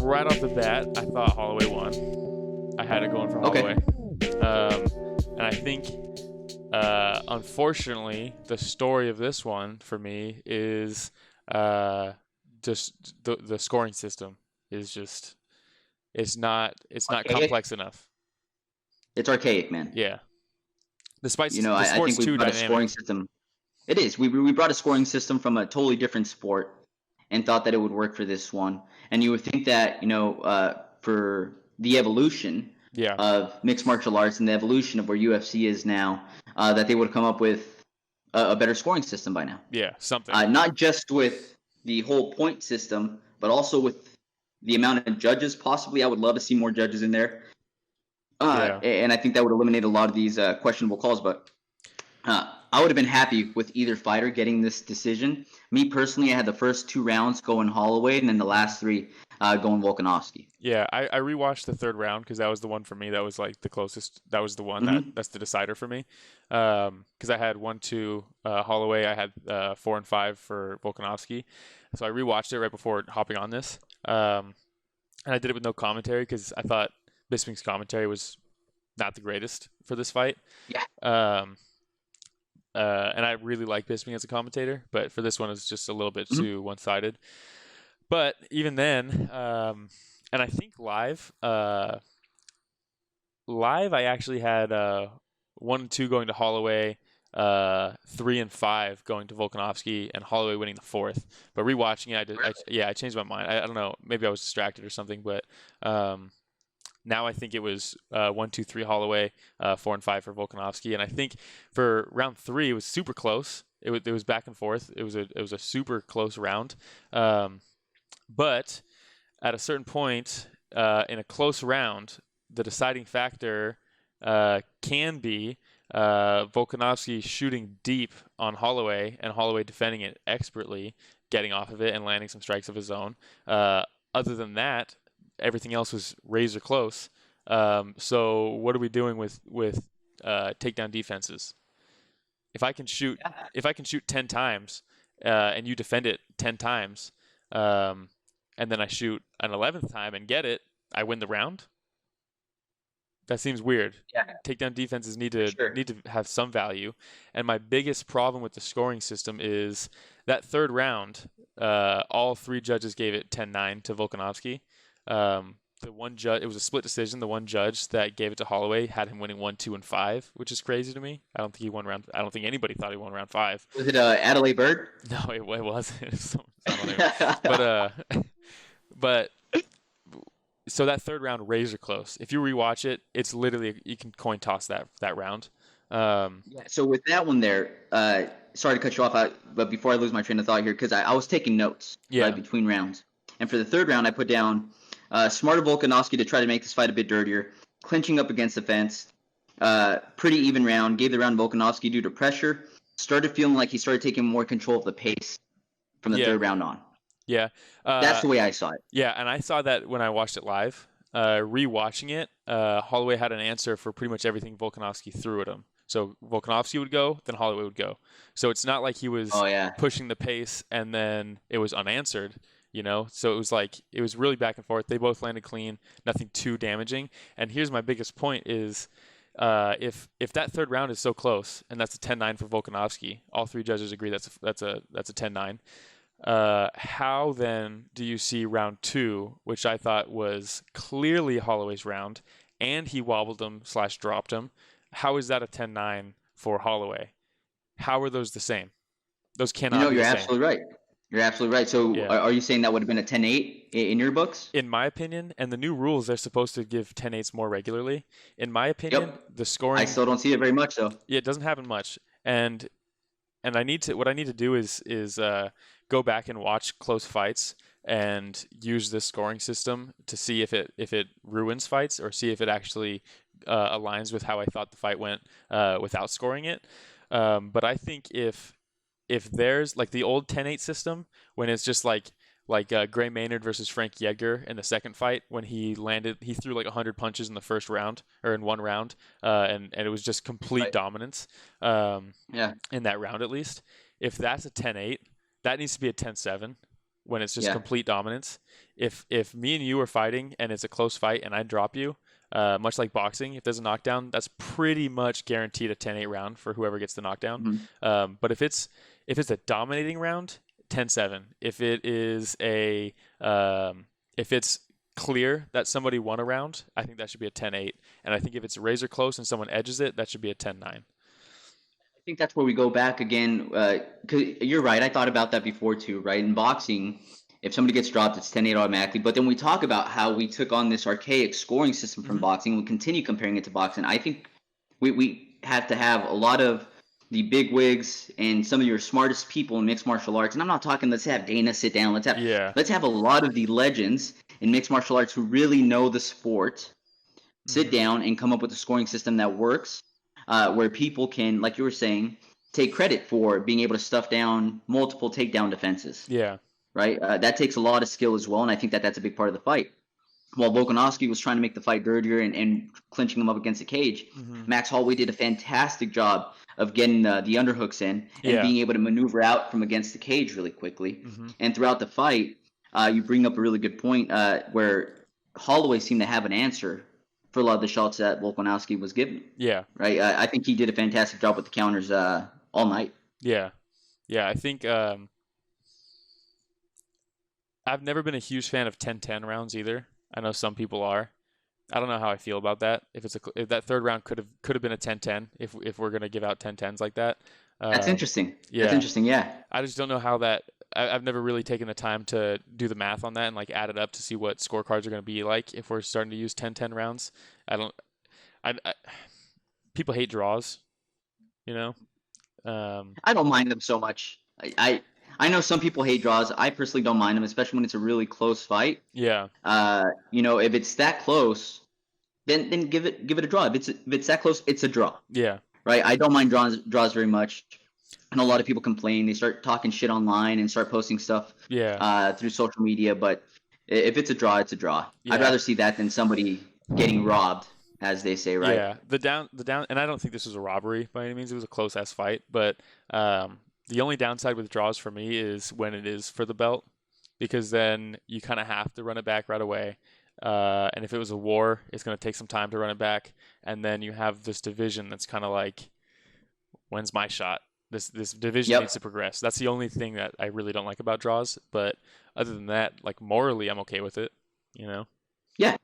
Right off the bat, I thought Holloway won. I had it going for Okay. Holloway. And I think, unfortunately, the story of this one for me is just the scoring system is just it's not Archaic. complex enough. It's archaic, man. Yeah. Despite You know, the I sport's think we too brought a scoring dynamic. system. It is. We brought a scoring system from a totally different sport and thought that it would work for this one. And you would think that, for the evolution Yeah. of mixed martial arts and the evolution of where UFC is now, that they would have come up with a better scoring system by now. Yeah. Something. Not just with the whole point system, but also with the amount of judges. Possibly, I would love to see more judges in there. Yeah. And I think that would eliminate a lot of these questionable calls. But I would have been happy with either fighter getting this decision. Me personally, I had the first 2 rounds going Holloway, and then the last 3 going Volkanovski. Yeah, I rewatched the third round because that was the one for me that was like the closest. That was the one Mm-hmm. that's the decider for me. Because I had 1-2 Holloway, I had 4 and 5 for Volkanovski, so I rewatched it right before hopping on this. And I did it with no commentary because I thought Bisping's commentary was not the greatest for this fight. Yeah. And I really like Bisping as a commentator, but for this one, it's just a little bit Mm-hmm. too one-sided. But even then, and I think live, I actually had 1 and 2 going to Holloway, 3 and 5 going to Volkanovski, and Holloway winning the 4th. But rewatching it, I changed my mind. I don't know, maybe I was distracted or something, but now I think it was 1, 2, 3 Holloway, 4 and 5 for Volkanovski, and I think for round 3 it was super close. It was back and forth. It was a super close round. But at a certain point in a close round, the deciding factor can be Volkanovski shooting deep on Holloway and Holloway defending it expertly, getting off of it and landing some strikes of his own. Other than that, everything else was razor close. So what are we doing with takedown defenses? If I can shoot 10 times and you defend it 10 times, and then I shoot an 11th time and get it, I win the round. That seems weird. Yeah. Takedown defenses need For to sure. have some value. And my biggest problem with the scoring system is that third round, all 3 judges gave it 10-9 to Volkanovski. The one judge, it was a split decision. The one judge that gave it to Holloway had him winning 1, 2, and 5, which is crazy to me. I don't think anybody thought he won round 5. Was it Adelaide Bird? No, it wasn't. But so that third round, razor close. If you rewatch it, it's literally you can coin toss that round. Yeah. So with that one there, sorry to cut you off, but before I lose my train of thought here, because I was taking notes between rounds, and for the third round, I put down smarter Volkanovski to try to make this fight a bit dirtier, clinching up against the fence, pretty even round, gave the round to Volkanovski due to pressure, started feeling like he started taking more control of the pace from the third round on. Yeah. That's the way I saw it. Yeah, and I saw that when I watched it live. Rewatching it, Holloway had an answer for pretty much everything Volkanovski threw at him. So Volkanovski would go, then Holloway would go. So it's not like he was pushing the pace and then it was unanswered, So it was really back and forth. They both landed clean, nothing too damaging. And here's my biggest point is if that third round is so close and that's a 10-9 for Volkanovski, all 3 judges agree that's a 10-9. How then do you see round 2, which I thought was clearly Holloway's round, and he wobbled him / dropped him? How is that a 10-9 for Holloway? How are those the same? Those cannot be the same. Absolutely right. You're absolutely right. So are you saying that would have been a 10-8 in your books? In my opinion, and the new rules, they're supposed to give 10-8s more regularly. In my opinion, the scoring... I still don't see it very much, though. Yeah, it doesn't happen much. And what I need to do is go back and watch close fights and use this scoring system to see if it ruins fights or see if it actually aligns with how I thought the fight went without scoring it. But I think if there's like the old 10-8 system when it's just like Gray Maynard versus Frankie Edgar in the second fight when he threw like 100 punches in the first round or in one round and it was just complete dominance in that round at least. if that's a 10-8, that needs to be a 10-7 when it's just complete dominance. If me and you are fighting and it's a close fight and I drop you, much like boxing, if there's a knockdown, that's pretty much guaranteed a 10-8 round for whoever gets the knockdown. But if it's a dominating round, 10-7. If it is if it's clear that somebody won a round, I think that should be a 10-8. And I think if it's razor close and someone edges it, that should be a 10-9. I think that's where we go back again. 'Cause you're right. I thought about that before too, right? In boxing, if somebody gets dropped, it's 10-8 automatically. But then we talk about how we took on this archaic scoring system from boxing. We continue comparing it to boxing. I think we have to have a lot of the big wigs and some of your smartest people in mixed martial arts. And I'm not talking, let's have Dana sit down. Let's have a lot of the legends in mixed martial arts who really know the sport sit down and come up with a scoring system that works, where people can, like you were saying, take credit for being able to stuff down multiple takedown defenses. Yeah. Right? That takes a lot of skill as well, and I think that's a big part of the fight. While Volkanovski was trying to make the fight dirtier and clinching him up against the cage, Max Holloway did a fantastic job of getting the underhooks in and being able to maneuver out from against the cage really quickly. And throughout the fight, you bring up a really good point where Holloway seemed to have an answer for a lot of the shots that Volkanovski was given. Yeah. Right? I think he did a fantastic job with the counters all night. Yeah. Yeah, I think I've never been a huge fan of 10-10 rounds either. I know some people are. I don't know how I feel about that. If that third round could have been a 10-10 if we're gonna give out 10-10s like that. That's interesting. Yeah. That's interesting. Yeah. I just don't know how that. I've never really taken the time to do the math on that and like add it up to see what scorecards are gonna be like if we're starting to use 10-10 rounds. People hate draws, you know. I don't mind them so much. I know some people hate draws. I personally don't mind them, especially when it's a really close fight. Yeah. If it's that close, then give it a draw. If it's that close, it's a draw. Yeah. Right. I don't mind draws very much. And a lot of people complain. They start talking shit online and start posting stuff. Yeah. Through social media. But if it's a draw, it's a draw. Yeah. I'd rather see that than somebody getting robbed, as they say. Right. Yeah. The down, and I don't think this was a robbery by any means. It was a close ass fight, but the only downside with draws for me is when it is for the belt, because then you kind of have to run it back right away. And if it was a war, it's going to take some time to run it back. And then you have this division that's kind of like, when's my shot? This division needs to progress. That's the only thing that I really don't like about draws. But other than that, like morally, I'm okay with it, you know? Yeah.